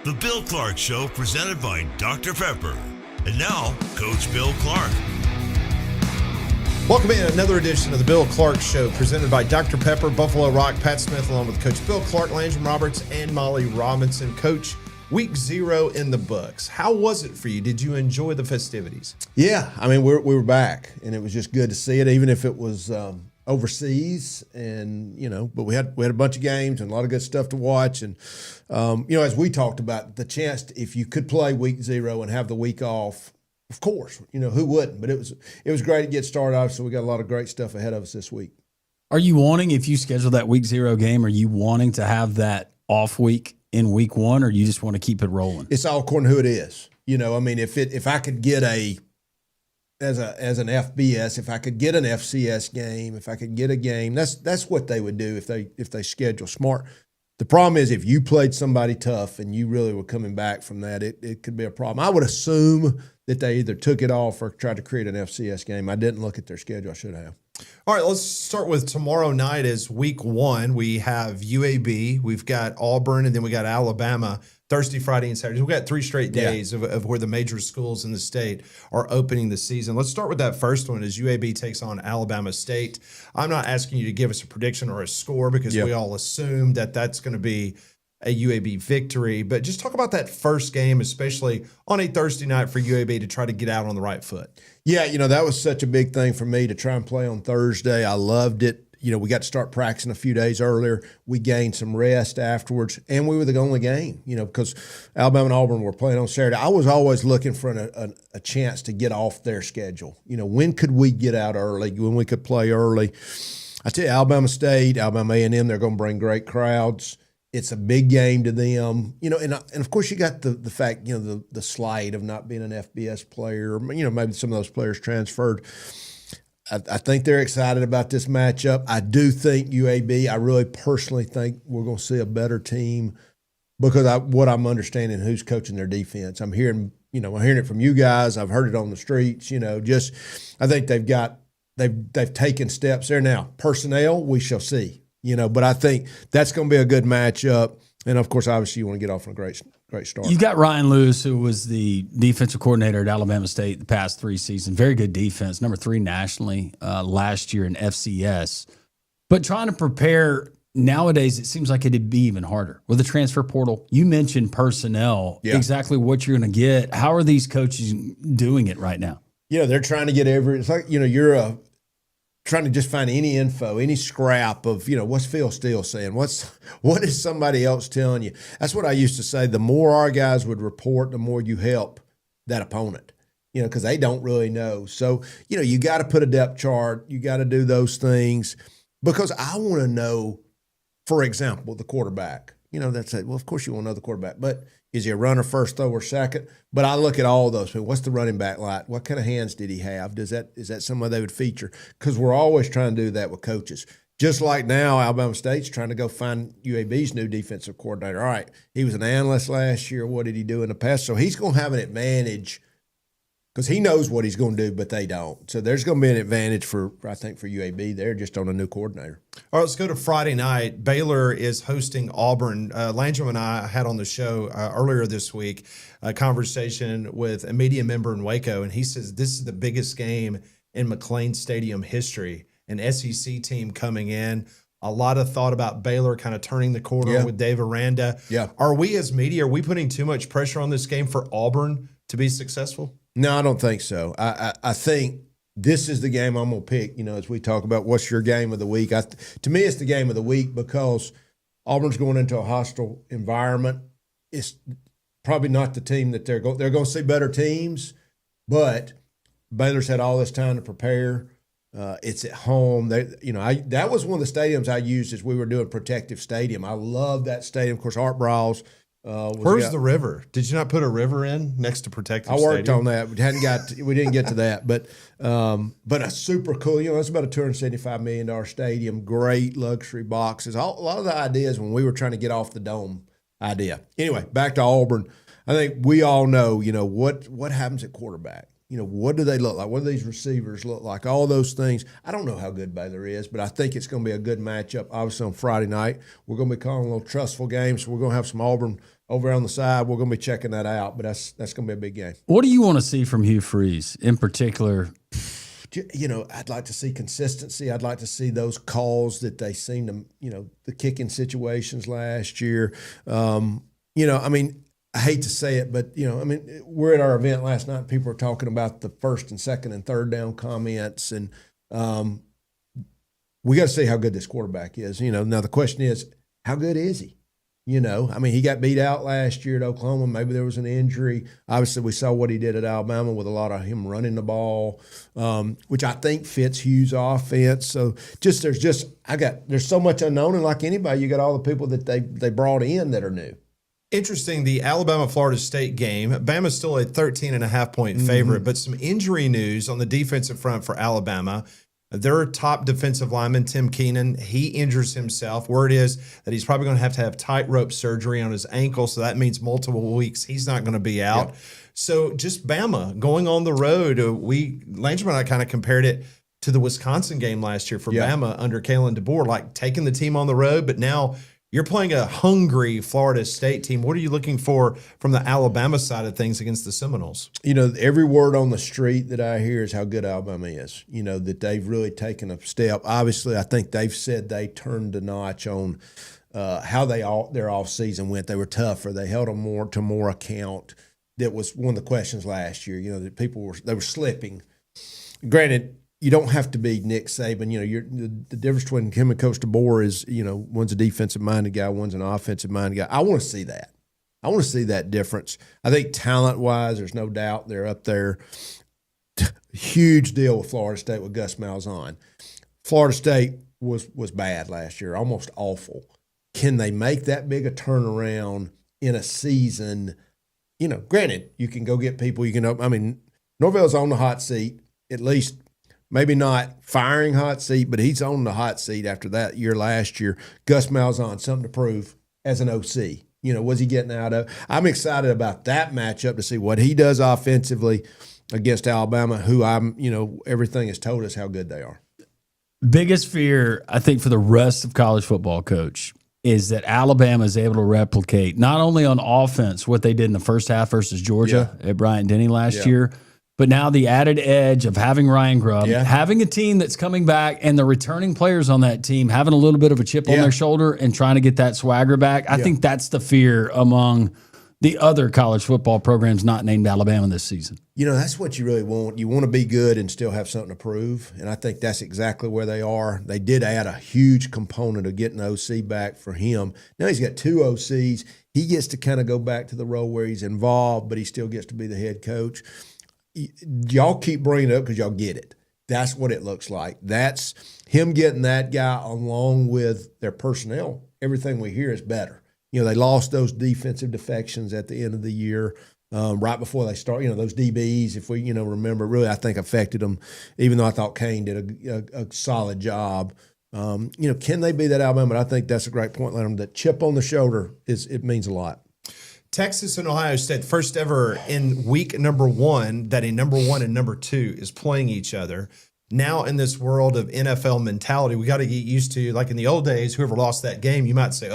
The Bill Clark Show, presented by Dr. Pepper. And now, Coach Bill Clark. Welcome in another edition of the Bill Clark Show, presented by Dr. Pepper, Buffalo Rock, Pat Smith, along with Coach Bill Clark, Landrum Roberts, and Molly Robinson. Coach, week 0 in the books. How was it for you? Did you enjoy the festivities? Yeah, I mean, we were back, and it was just good to see it, even if it was overseas, and but we had a bunch of games and a lot of good stuff to watch, and as we talked about, the chance if you could play week 0 and have the week off, of course, who wouldn't? But it was great to get started. Obviously, we got a lot of great stuff ahead of us this week. Are you wanting, if you schedule that week 0 game, are you wanting to have that off week in week 1, or you just want to keep it rolling? It's all according to who it is. I mean, if I could get as an FBS, if I could get an FCS game, if I could get a game, that's what they would do if they schedule smart. The problem is if you played somebody tough and you really were coming back from that, it could be a problem. I would assume that they either took it off or tried to create an FCS game. I didn't look at their schedule. I should have. All right, let's start with tomorrow night as week 1. We have UAB, we've got Auburn, and then we got Alabama Thursday, Friday, and Saturday. We've got 3 straight days of where the major schools in the state are opening the season. Let's start with that first one as UAB takes on Alabama State. I'm not asking you to give us a prediction or a score because we all assume that that's going to be a UAB victory. But just talk about that first game, especially on a Thursday night for UAB to try to get out on the right foot. Yeah, that was such a big thing for me to try and play on Thursday. I loved it. We got to start practicing a few days earlier. We gained some rest afterwards, and we were the only game, because Alabama and Auburn were playing on Saturday. I was always looking for a chance to get off their schedule. When could we get out early, when we could play early? I tell you, Alabama State, Alabama A&M, they're going to bring great crowds. It's a big game to them, and of course you got the fact, the slight of not being an FBS player, maybe some of those players transferred. I think they're excited about this matchup. I do think UAB, I really personally think we're going to see a better team because what I'm understanding who's coaching their defense. I'm hearing it from you guys. I've heard it on the streets, I think they've taken steps there. Now, personnel, we shall see. But I think that's going to be a good matchup. And, of course, obviously you want to get off on a great start. You've got Ryan Lewis, who was the defensive coordinator at Alabama State the past 3 seasons. Very good defense, number 3 nationally last year in FCS. But trying to prepare nowadays, it seems like it'd be even harder. With the transfer portal, you mentioned personnel, exactly what you're going to get. How are these coaches doing it right now? They're trying to get it's like, you're trying to just find any info, any scrap of, what's Phil Steele saying? What is somebody else telling you? That's what I used to say. The more our guys would report, the more you help that opponent, because they don't really know. So, you got to put a depth chart. You got to do those things because I want to know, for example, the quarterback. That's it. Well, of course you want to know the quarterback, but is he a runner first, thrower second? But I look at all those. What's the running back like? What kind of hands did he have? Is that somebody they would feature? Because we're always trying to do that with coaches. Just like now, Alabama State's trying to go find UAB's new defensive coordinator. All right, he was an analyst last year. What did he do in the past? So he's going to have an advantage because he knows what he's going to do, but they don't. So there's going to be an advantage for UAB. They're just on a new coordinator. All right, let's go to Friday night. Baylor is hosting Auburn. Landrum and I had on the show earlier this week a conversation with a media member in Waco, and he says this is the biggest game in McLean Stadium history. An SEC team coming in. A lot of thought about Baylor kind of turning the corner with Dave Aranda. Yeah. Are we as media, are we putting too much pressure on this game for Auburn to be successful? No, I don't think so. I think this is the game I'm going to pick, as we talk about what's your game of the week. To me, it's the game of the week because Auburn's going into a hostile environment. It's probably not the team that they're going to see better teams, but Baylor's had all this time to prepare. It's at home. That was one of the stadiums I used as we were doing Protective Stadium. I love that stadium. Of course, Art Briles. Where's the river? Did you not put a river in next to Protective Stadium? I worked on that. We didn't get to that, but a super cool. It's about a $275 million stadium. Great luxury boxes. A lot of the ideas when we were trying to get off the dome idea. Anyway, back to Auburn. I think we all know. What happens at quarterback. What do they look like? What do these receivers look like? All those things. I don't know how good Baylor is, but I think it's going to be a good matchup. Obviously, on Friday night, we're going to be calling a little trustful game, so we're going to have some Auburn over on the side. We're going to be checking that out, but that's going to be a big game. What do you want to see from Hugh Freeze in particular? I'd like to see consistency. I'd like to see those calls that they seem to, the kicking situations last year. I hate to say it, but, we're at our event last night and people were talking about the first and second and third down comments. And we got to see how good this quarterback is. Now the question is, how good is he? He got beat out last year at Oklahoma. Maybe there was an injury. Obviously, we saw what he did at Alabama with a lot of him running the ball, which I think fits Hugh's offense. So there's so much unknown, and like anybody, you got all the people that they brought in that are new. Interesting, the Alabama-Florida State game. Bama's still a 13.5-point favorite, but some injury news on the defensive front for Alabama. Their top defensive lineman, Tim Keenan, he injures himself. Word is that he's probably going to have tightrope surgery on his ankle, so that means multiple weeks he's not going to be out. Yep. So just Bama going on the road. Landrum and I kind of compared it to the Wisconsin game last year for Bama under Kalen DeBoer, like taking the team on the road, but now you're playing a hungry Florida State team. What are you looking for from the Alabama side of things against the Seminoles? Every word on the street that I hear is how good Alabama is, that they've really taken a step. Obviously, I think they've said they turned the notch on how their offseason went. They were tougher. They held them more account. That was one of the questions last year, that people were slipping. Granted, you don't have to be Nick Saban. The difference between him and Coach DeBoer is, one's a defensive-minded guy, one's an offensive-minded guy. I want to see that. I want to see that difference. I think talent-wise, there's no doubt they're up there. Huge deal with Florida State with Gus Malzahn. Florida State was bad last year, almost awful. Can they make that big a turnaround in a season? Granted, you can go get people. Norvell's on the hot seat, at least. Maybe not firing hot seat, but he's on the hot seat after that year last year. Gus Malzahn, something to prove as an OC. What's he getting out of? I'm excited about that matchup to see what he does offensively against Alabama, who everything has told us how good they are. Biggest fear, I think, for the rest of college football, Coach, is that Alabama is able to replicate not only on offense what they did in the first half versus Georgia at Bryant-Denny last year, but now the added edge of having Ryan Grubb, having a team that's coming back, and the returning players on that team having a little bit of a chip on their shoulder and trying to get that swagger back. I think that's the fear among the other college football programs not named Alabama this season. That's what you really want. You want to be good and still have something to prove, and I think that's exactly where they are. They did add a huge component of getting OC back for him. Now he's got two OCs. He gets to kind of go back to the role where he's involved, but he still gets to be the head coach. Y'all keep bringing it up because y'all get it. That's what it looks like. That's him getting that guy along with their personnel. Everything we hear is better. They lost those defensive defections at the end of the year, right before they start. Those DBs, if we remember, really I think affected them. Even though I thought Kane did a solid job. Can they be that Alabama? But I think that's a great point, Leonard. That chip on the shoulder it means a lot. Texas and Ohio State, first ever in week number 1 that a number 1 and number 2 is playing each other. Now in this world of NFL mentality, we got to get used to, like in the old days, whoever lost that game, you might say,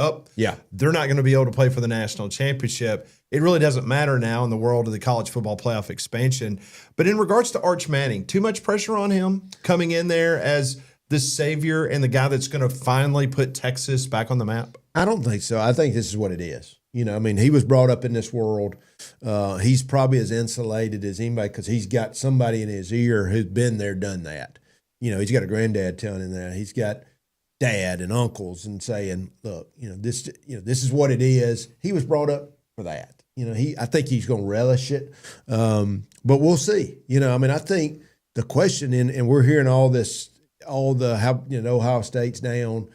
they're not going to be able to play for the national championship. It really doesn't matter now in the world of the college football playoff expansion. But in regards to Arch Manning, too much pressure on him coming in there as the savior and the guy that's going to finally put Texas back on the map? I don't think so. I think this is what it is. He was brought up in this world. He's probably as insulated as anybody because he's got somebody in his ear who's been there, done that. He's got a granddad telling him that. He's got dad and uncles and saying, look, this is what it is. He was brought up for that. I think he's going to relish it. But we'll see. I think the question, and we're hearing how Ohio State's down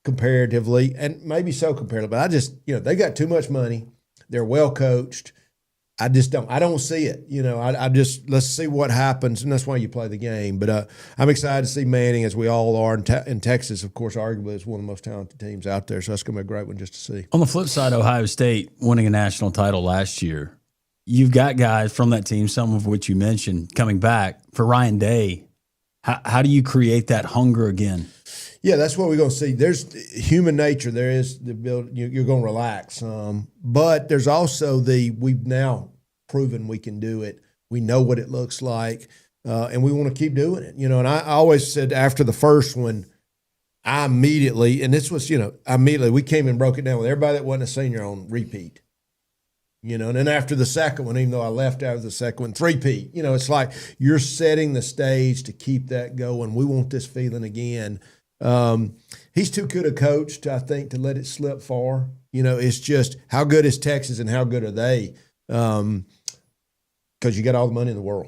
comparatively, and maybe so comparatively, but I just, they got too much money. They're well coached. I don't see it. Let's see what happens, and that's why you play the game. But I'm excited to see Manning, as we all are, in Texas, of course, arguably is one of the most talented teams out there, so that's going to be a great one just to see. On the flip side, Ohio State winning a national title last year, you've got guys from that team, some of which you mentioned, coming back. For Ryan Day, how do you create that hunger again? Yeah, that's what we're going to see. There's human nature. There is the build. You're going to relax, but there's also we've now proven we can do it. We know what it looks like, and we want to keep doing it. You know, and I always said after the first one, I immediately, and this was, immediately we came and broke it down with everybody that wasn't a senior on repeat. You know, and then after the second one, even though I left after the second one, three-peat. You know, it's like you're setting the stage to keep that going. We want this feeling again. He's too good a coach, I think, to let it slip far. You know, it's just how good is Texas and how good are they? Because you got all the money in the world.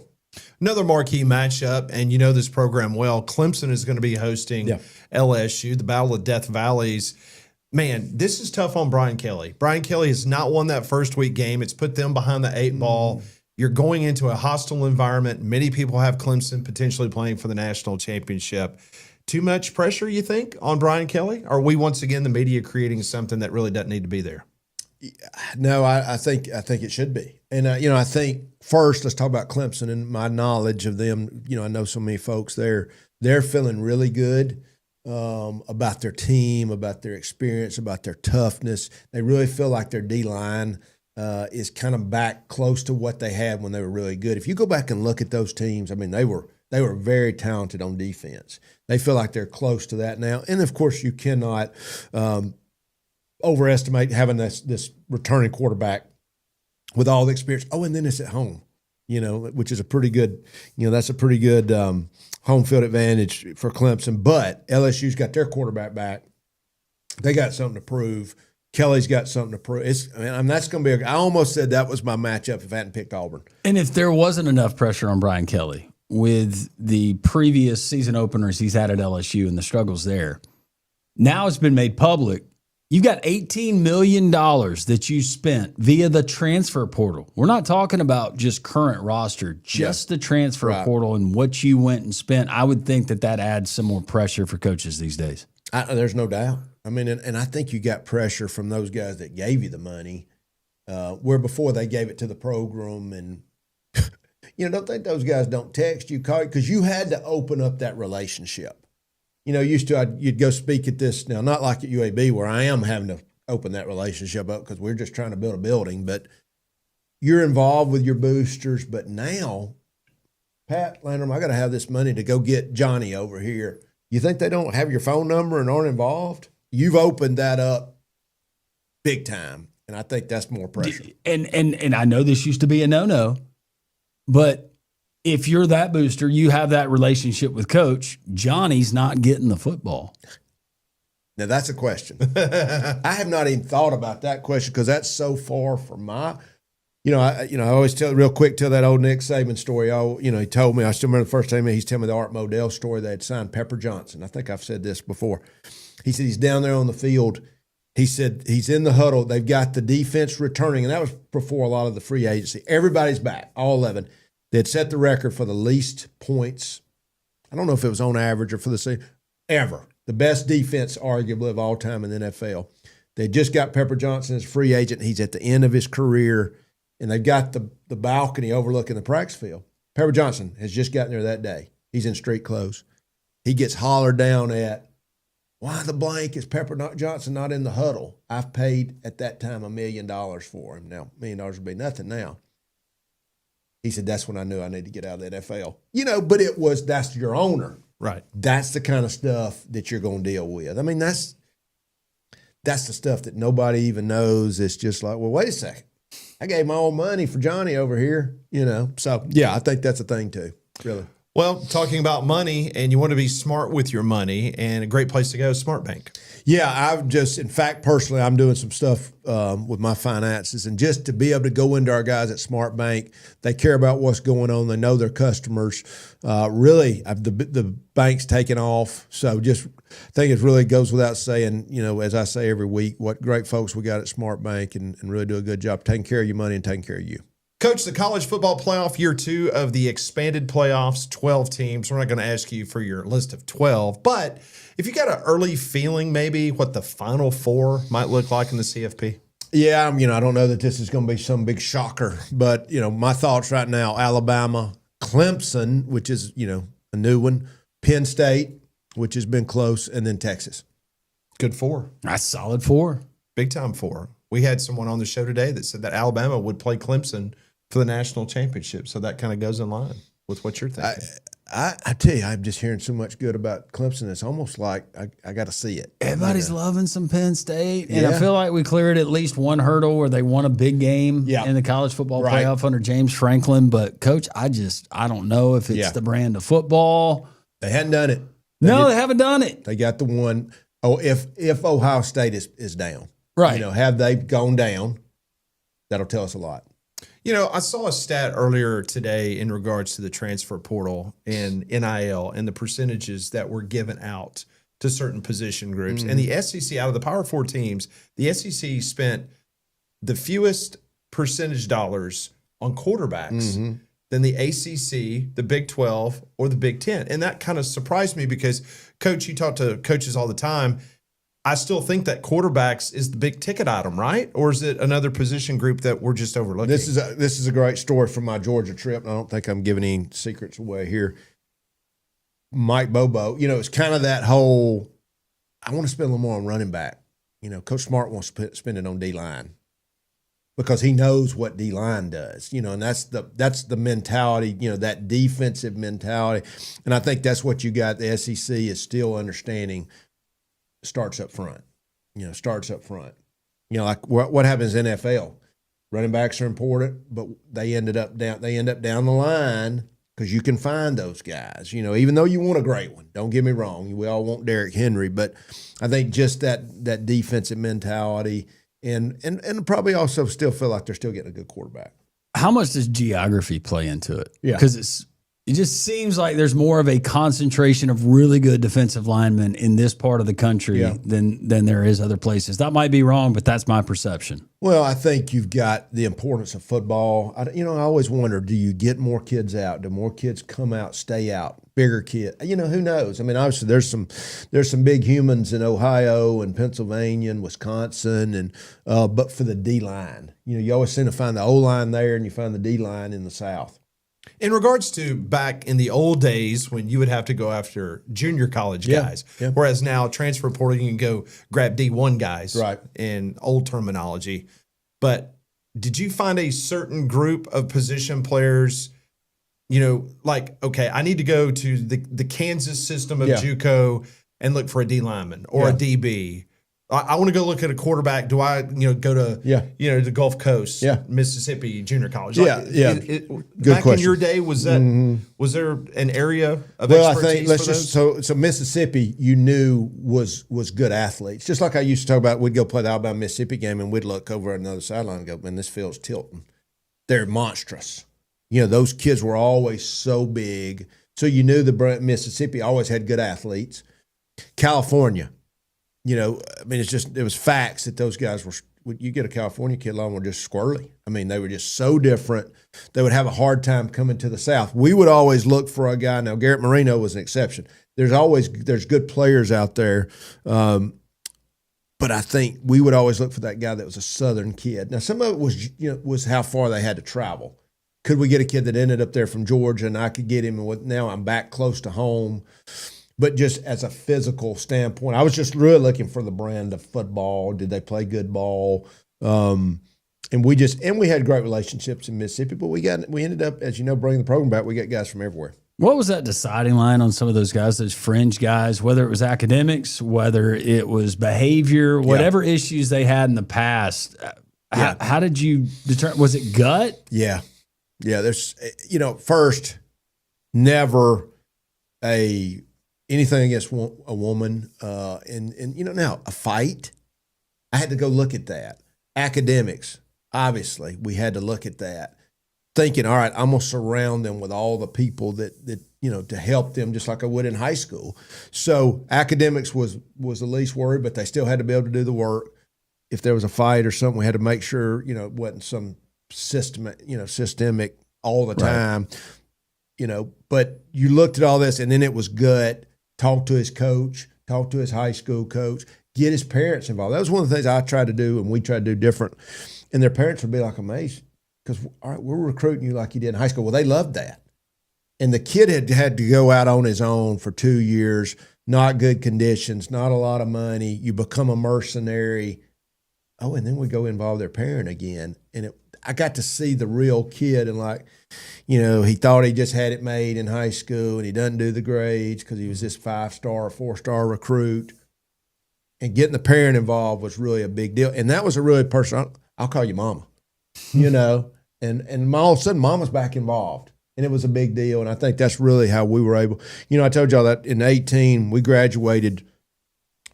Another marquee matchup, and you know this program well, Clemson is going to be hosting LSU, the Battle of Death Valleys. Man, this is tough on Brian Kelly. Brian Kelly has not won that first week game. It's put them behind the 8-ball. You're going into a hostile environment. Many people have Clemson potentially playing for the national championship. Too much pressure, you think, on Brian Kelly? Or are we once again the media creating something that really doesn't need to be there? No, I think it should be. And, I think first let's talk about Clemson and my knowledge of them. You know, I know so many folks there. They're feeling really good about their team, about their experience, about their toughness. They really feel like their D-line is kind of back close to what they had when they were really good. If you go back and look at those teams, I mean, they were very talented on defense. They feel like they're close to that now. And, of course, you cannot overestimate having this returning quarterback with all the experience. Oh, and then it's at home, which is a pretty good, that's a pretty good home field advantage for Clemson. But LSU's got their quarterback back. They got something to prove. Kelly's got something to prove. That's going to be I almost said that was my matchup if I hadn't picked Auburn. And if there wasn't enough pressure on Brian Kelly with the previous season openers he's had at LSU and the struggles there, now it's been made public. You've got $18 million that you spent via the transfer portal. We're not talking about just current roster, just the transfer portal and what you went and spent. I would think that adds some more pressure for coaches these days. There's no doubt. I mean, and I think you got pressure from those guys that gave you the money, where before they gave it to the program. And, don't think those guys don't text you, call you, because you had to open up that relationship. You'd go speak at this, now not like at UAB where I am having to open that relationship up because we're just trying to build a building, but you're involved with your boosters. But now, Pat Landrum, I got to have this money to go get Johnny over here. You think they don't have your phone number and aren't involved? You've opened that up big time, and I think that's more pressure. And I know this used to be a no-no, but if you're that booster, you have that relationship with Coach, Johnny's not getting the football. Now, that's a question. I have not even thought about that question because that's so far from my I always tell that old Nick Saban story. He told me, I still remember the first time he's telling me the Art Modell story. They had signed Pepper Johnson. I think I've said this before. He said he's down there on the field. He said he's in the huddle. They've got the defense returning, and that was before a lot of the free agency. Everybody's back, all 11. They had set the record for the least points. I don't know if it was on average or for the season, ever. The best defense, arguably, of all time in the NFL. They just got Pepper Johnson as free agent. He's at the end of his career, and they've got the balcony overlooking the practice field. Pepper Johnson has just gotten there that day. He's in street clothes. He gets hollered down at, why the blank is Pepper Johnson not in the huddle? I've paid at that time $1 million for him. Now, $1 million would be nothing now. He said, that's when I knew I needed to get out of the NFL. But that's your owner. Right. That's the kind of stuff that you're going to deal with. I mean, that's the stuff that nobody even knows. It's just like, well, wait a second. I gave my own money for Johnny over here, So, yeah, I think that's a thing too, really. Well, talking about money, and you want to be smart with your money, and a great place to go is Smart Bank. Yeah, in fact, personally, I'm doing some stuff with my finances, and just to be able to go into our guys at Smart Bank, they care about what's going on. They know their customers. Really, the bank's taken off. So just think it really goes without saying, as I say every week, what great folks we got at Smart Bank and really do a good job taking care of your money and taking care of you. Coach, the college football playoff, year 2 of the expanded playoffs, 12 teams. We're not going to ask you for your list of 12, but if you got an early feeling maybe what the Final Four might look like in the CFP. Yeah, I don't know that this is going to be some big shocker, but my thoughts right now: Alabama, Clemson, which is a new one, Penn State, which has been close, and then Texas. Good 4. That's solid 4. Big time 4. We had someone on the show today that said that Alabama would play Clemson for the national championship. So that kind of goes in line with what you're thinking. I tell you, I'm just hearing so much good about Clemson. It's almost like I got to see it. Everybody's loving some Penn State. And I feel like we cleared at least one hurdle where they won a big game in the college football playoff under James Franklin. But, Coach, I don't know if it's the brand of football. They hadn't done it. They haven't done it. They got the one. Oh, if Ohio State is down. Right. Have they gone down? That'll tell us a lot. I saw a stat earlier today in regards to the transfer portal and NIL and the percentages that were given out to certain position groups. And the SEC, out of the Power 4 teams, the SEC spent the fewest percentage dollars on quarterbacks than the ACC, the Big 12, or the Big 10. And that kind of surprised me because, Coach, you talk to coaches all the time. I still think that quarterbacks is the big ticket item, right? Or is it another position group that we're just overlooking? This is a great story from my Georgia trip, and I don't think I'm giving any secrets away here. Mike Bobo, it's kind of that whole, I want to spend a little more on running back. Coach Smart wants to spend it on D-line because he knows what D-line does, and that's the mentality, that defensive mentality. And I think that's what you got. The SEC is still understanding starts up front, like what happens in NFL. Running backs are important, but they end up down the line because you can find those guys, even though you want a great one. Don't get me wrong. We all want Derrick Henry, but I think just that defensive mentality and probably also still feel like they're still getting a good quarterback. How much does geography play into it? Yeah. Because it just seems like there's more of a concentration of really good defensive linemen in this part of the country than there is other places. That might be wrong, but that's my perception. Well, I think you've got the importance of football. I always wonder, do you get more kids out? Do more kids come out, stay out? Bigger kids? Who knows? I mean, obviously there's some big humans in Ohio and Pennsylvania and Wisconsin, and but for the D-line, you always seem to find the O-line there and you find the D-line in the South. In regards to back in the old days when you would have to go after junior college guys, whereas now transfer portal, you can go grab D1 guys in old terminology. But did you find a certain group of position players, okay, I need to go to the Kansas system of JUCO and look for a D lineman or a DB? I want to go look at a quarterback. Do I, go to, the Gulf Coast, Mississippi Junior College? Good back question. in your day, was that was there an area of expertise? I think so Mississippi, you knew was good athletes. Just like I used to talk about, we'd go play the Alabama Mississippi game and we'd look over at another sideline and go, man, this field's tilting. They're monstrous. Those kids were always so big. So you knew the Mississippi always had good athletes. California. It was facts that those guys were. You get a California kid, a lot of them were just squirrely. I mean, they were just so different. They would have a hard time coming to the South. We would always look for a guy. Now, Garrett Marino was an exception. There's good players out there, but I think we would always look for that guy that was a Southern kid. Now, some of it was how far they had to travel. Could we get a kid that ended up there from Georgia, and I could get him? And now I'm back close to home. But just as a physical standpoint, I was just really looking for the brand of football. Did they play good ball? And we had great relationships in Mississippi, but we ended up, as you know, bringing the program back. We got guys from everywhere. What was that deciding line on some of those guys, those fringe guys, whether it was academics, whether it was behavior, whatever issues they had in the past? How did you determine? Was it gut? Yeah. There's, first, never anything against a woman, and now a fight. I had to go look at that. Academics, obviously, we had to look at that. Thinking, all right, I'm gonna surround them with all the people that to help them, just like I would in high school. So academics was the least worried, but they still had to be able to do the work. If there was a fight or something, we had to make sure it wasn't some systemic all the time. But you looked at all this, and then it was gut. Talk to his coach, talk to his high school coach, get his parents involved. That was one of the things I tried to do and we tried to do different. And their parents would be like amazed because, all right, we're recruiting you like you did in high school. Well, they loved that. And the kid had to go out on his own for 2 years, not good conditions, not a lot of money. You become a mercenary. Oh, and then we go involve their parent again. And I got to see the real kid and like, he thought he just had it made in high school and he doesn't do the grades because he was this 5-star or 4-star recruit. And getting the parent involved was really a big deal. And that was a really personal, I'll call you mama, and all of a sudden mama's back involved. And it was a big deal. And I think that's really how we were able, I told y'all that in 18, we graduated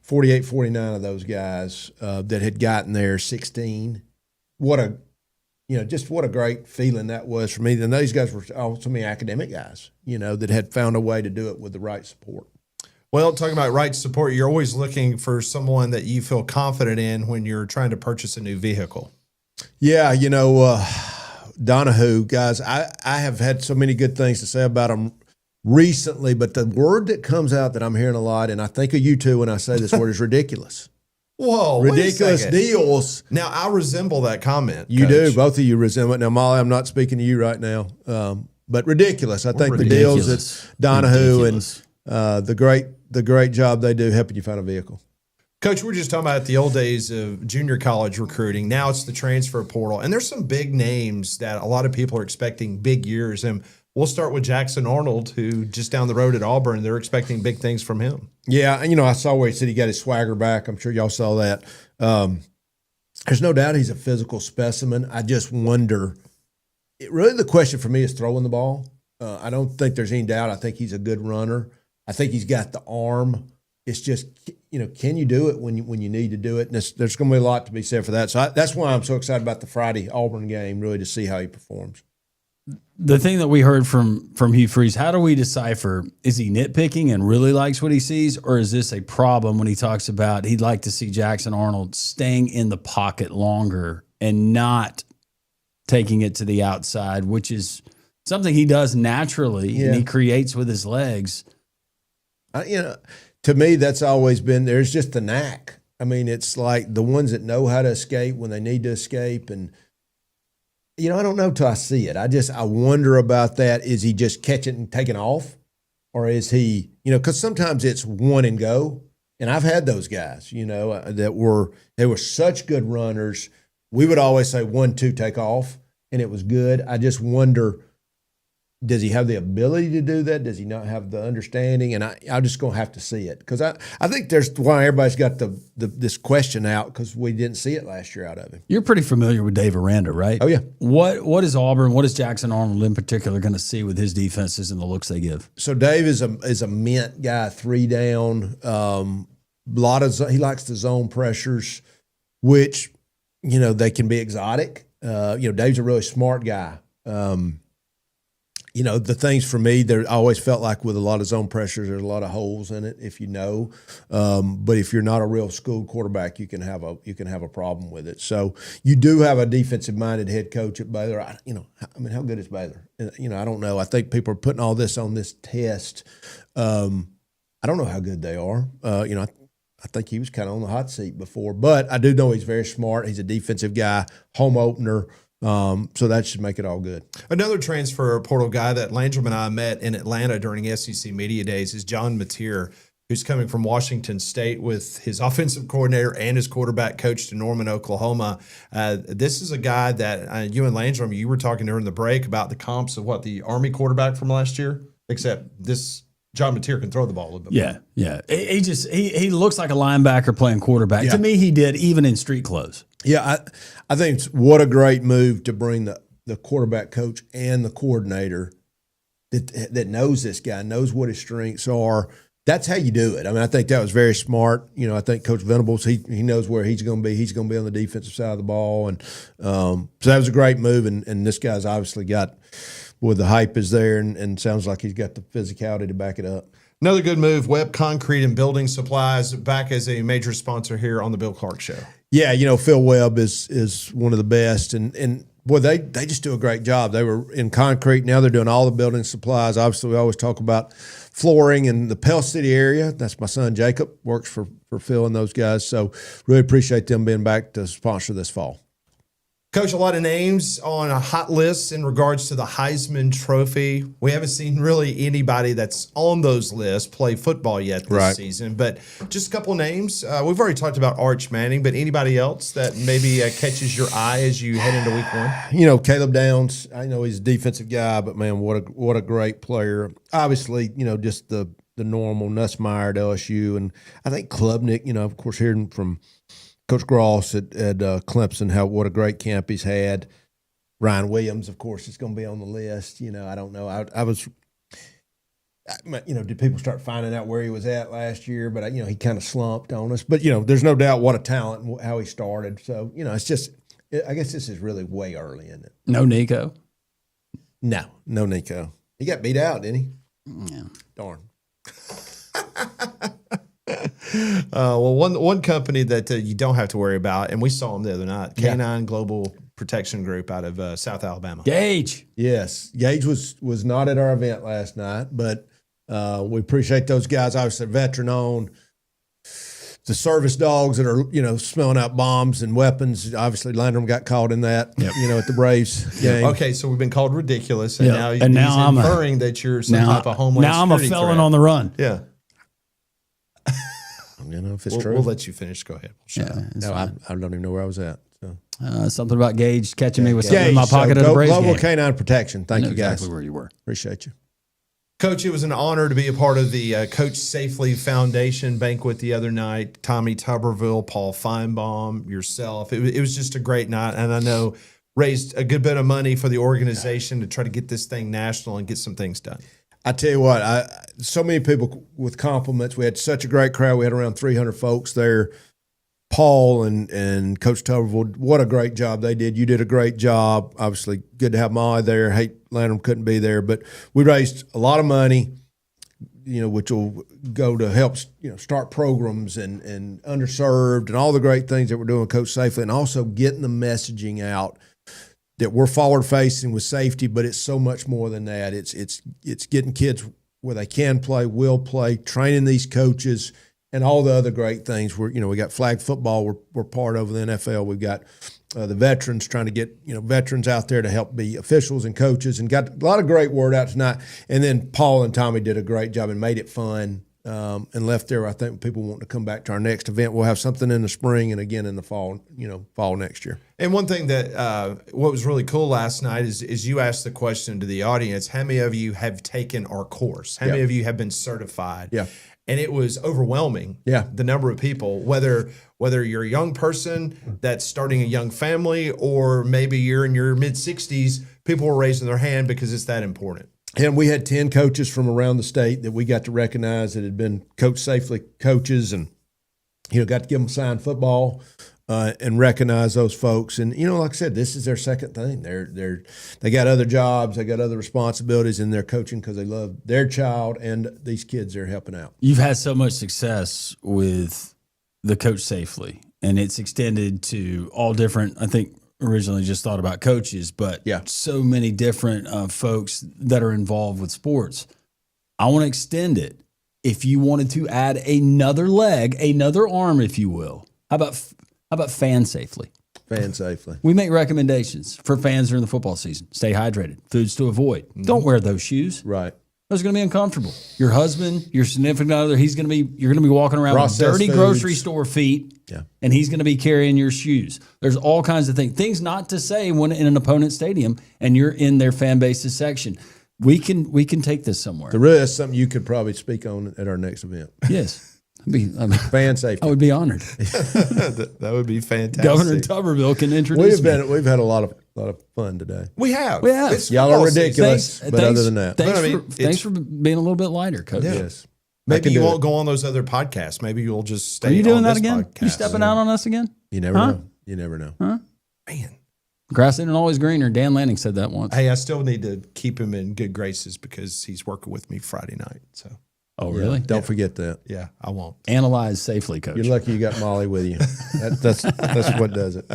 48, 49 of those guys that had gotten there 16. What a great feeling that was for me. And those guys were all so many academic guys, that had found a way to do it with the right support. Well, talking about right support, you're always looking for someone that you feel confident in when you're trying to purchase a new vehicle. Yeah, Donahue, guys, I have had so many good things to say about him recently, but the word that comes out that I'm hearing a lot, and I think of you too when I say this word, is ridiculous. Whoa, ridiculous deals. Now, I resemble that comment. You Coach. do. Both of you resemble it. Now, Molly, I'm not speaking to you right now, but ridiculous. I think the deals that Donahue and the great job they do helping you find a vehicle. Coach, we're just talking about the old days of junior college recruiting. Now it's the transfer portal. And there's some big names that a lot of people are expecting big years. And we'll start with Jackson Arnold, who just down the road at Auburn, they're expecting big things from him. Yeah, and I saw where he said he got his swagger back. I'm sure y'all saw that. There's no doubt he's a physical specimen. I just wonder, really the question for me is throwing the ball. I don't think there's any doubt. I think he's a good runner. I think he's got the arm. It's just, can you do it when you need to do it? And there's going to be a lot to be said for that. So that's why I'm so excited about the Friday Auburn game, really, to see how he performs. The thing that we heard from Hugh Freeze, how do we decipher, is he nitpicking and really likes what he sees, or is this a problem when he talks about he'd like to see Jackson Arnold staying in the pocket longer and not taking it to the outside, which is something he does naturally and he creates with his legs. To me, that's always been, there's just the knack. I mean, it's like the ones that know how to escape when they need to escape. And, I don't know till I see it. I wonder about that. Is he just catching and taking off? Or is he, because sometimes it's one and go. And I've had those guys, they were such good runners. We would always say 1, 2, take off. And it was good. I just wonder, does he have the ability to do that? Does he not have the understanding? And I'm just going to have to see it because I think there's why everybody's got this question out because we didn't see it last year out of him. You're pretty familiar with Dave Aranda, right? Oh, yeah. What is Auburn, what is Jackson Arnold in particular going to see with his defenses and the looks they give? So Dave is a mint guy, 3 down. He likes the zone pressures, which, they can be exotic. Dave's a really smart guy. The things for me, I always felt like with a lot of zone pressures, there's a lot of holes in it. If but if you're not a real school quarterback, you can have a problem with it. So you do have a defensive-minded head coach at Baylor. How good is Baylor? I don't know. I think people are putting all this on this test. I don't know how good they are. I think he was kind of on the hot seat before, but I do know he's very smart. He's a defensive guy, home opener. So that should make it all good. Another transfer portal guy that Landrum and I met in Atlanta during SEC Media Days is John Mateer, who's coming from Washington State with his offensive coordinator and his quarterback coach to Norman, Oklahoma. This is a guy that you and Landrum, you were talking during the break about the comps of the Army quarterback from last year, except this John Mateer can throw the ball a little bit more. Yeah. He looks like a linebacker playing quarterback. Yeah. To me, he did, even in street clothes. Yeah, I think what a great move to bring the quarterback coach and the coordinator that knows this guy, knows what his strengths are. That's how you do it. I mean, I think that was very smart. I think Coach Venables, he knows where he's going to be. He's going to be on the defensive side of the ball. And so that was a great move. And this guy's obviously got – the hype is there and sounds like he's got the physicality to back it up. Another good move, Webb Concrete and Building Supplies back as a major sponsor here on the Bill Clark Show. Yeah, Phil Webb is one of the best. And boy, they just do a great job. They were in concrete. Now they're doing all the building supplies. Obviously, we always talk about flooring in the Pell City area. That's my son Jacob, works for Phil and those guys. So really appreciate them being back to sponsor this fall. Coach, a lot of names on a hot list in regards to the Heisman Trophy. We haven't seen really anybody that's on those lists play football yet this season, but just a couple of names. We've already talked about Arch Manning, but anybody else that maybe catches your eye as you head into week one? You know, Caleb Downs, I know he's a defensive guy, but man, what a great player. Obviously, you know, just the normal Nussmeier at LSU, and I think Klubnik, you know, of course, hearing from Coach Gross at Clemson, what a great camp he's had. Ryan Williams, of course, is going to be on the list. You know, I don't know. Did people start finding out where he was at last year? But, you know, he kind of slumped on us. But, you know, there's no doubt what a talent and how he started. So, you know, it's just, I guess this is really way early, isn't it? No Nico? No Nico. He got beat out, didn't he? Yeah. Darn. Well, one company that you don't have to worry about, and we saw them the other night, K9 Global Protection Group out of South Alabama. Gage. Yes. Gage was not at our event last night, but we appreciate those guys. Obviously, veteran-owned. The service dogs that are, you know, smelling out bombs and weapons. Obviously, Landrum got caught in that, you know, at the Braves game. Okay, so we've been called ridiculous, and now he's I'm inferring that you're some type of homeland Now I'm a security felon threat. on the run. Yeah. You know, if it's true. We'll let you finish. Go ahead. We'll shut up. No, I don't even know where I was at. So. Something about Gage catching me with something Gage, in my pocket of the Braves Global game. Canine Protection. Thank I know you, guys. exactly where you were. Appreciate you. Coach, it was an honor to be a part of the Coach Safely Foundation banquet the other night. Tommy Tuberville, Paul Feinbaum, yourself. It was just a great night, and I know raised a good bit of money for the organization to try to get this thing national and get some things done. I tell you what, so many people with compliments. We had such a great crowd. We had around 300 folks there. Paul and Coach Tuberville, what a great job they did. You did a great job. Obviously, good to have Molly there. Hate Landrum couldn't be there, but we raised a lot of money, you know, which will go to help, you know, start programs and underserved and all the great things that we're doing with Coach Safely, and also getting the messaging out that we're forward facing with safety, but it's so much more than that. It's getting kids where they can play, will play, training these coaches, and all the other great things. We got flag football. We're part of the NFL. We've got the veterans, trying to get, you know, veterans out there to help be officials and coaches, and got a lot of great word out tonight. And then Paul and Tommy did a great job and made it fun, and left there. I think people want to come back to our next event. We'll have something in the spring and again in the fall, fall next year. And one thing that what was really cool last night is you asked the question to the audience, how many of you have taken our course? How many of you have been certified? Yeah. And it was overwhelming. Yeah. The number of people, whether you're a young person that's starting a young family, or maybe you're in your mid-60s, people were raising their hand because it's that important. And we had 10 coaches from around the state that we got to recognize that had been Coach Safely coaches, and, you know, got to give them signed football and recognize those folks. And, you know, like I said, this is their second thing. They got other jobs, they got other responsibilities, and they're coaching because they love their child and these kids they're helping out. You've had so much success with the Coach Safely, and it's extended to all different, I think, originally just thought about coaches, but so many different folks that are involved with sports. I want to extend it. If you wanted to add another leg, another arm, if you will, how about Fan Safely? Fan Safely. We make recommendations for fans during the football season. Stay hydrated. Foods to avoid. Mm-hmm. Don't wear those shoes. Right. Those are going to be uncomfortable. Your husband, your significant other, you're going to be walking around with dirty grocery store feet, and he's going to be carrying your shoes. There's all kinds of things not to say when in an opponent's stadium and you're in their fan base's section. We can take this somewhere. So really, that's something you could probably speak on at our next event. Yes. Fan safety. I would be honored. That would be fantastic. Governor Tuberville can introduce me. We've had a lot of fun today. We have. It's Y'all are ridiculous, but other than that. Thanks for being a little bit lighter, Coach. Yeah. Yes. Maybe you won't go on those other podcasts. Maybe you'll just stay Are you doing on that this again? podcast. You stepping out on us again? You never know. You never know. Huh? Man. Grass isn't always greener. Dan Lanning said that once. Hey, I still need to keep him in good graces because he's working with me Friday night. So Oh, really? Don't forget that. Yeah, I won't. Analyze safely, Coach. You're lucky you got Molly with you. That's what does it.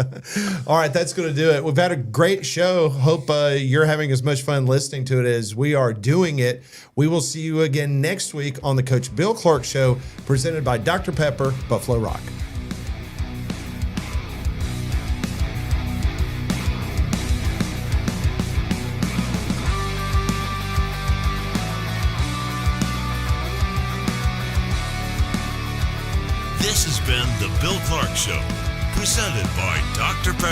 All right, that's going to do it. We've had a great show. Hope you're having as much fun listening to it as we are doing it. We will see you again next week on the Coach Bill Clark Show, presented by Dr. Pepper, Buffalo Rock. This has been the Bill Clark Show, presented by Dr. Pepper.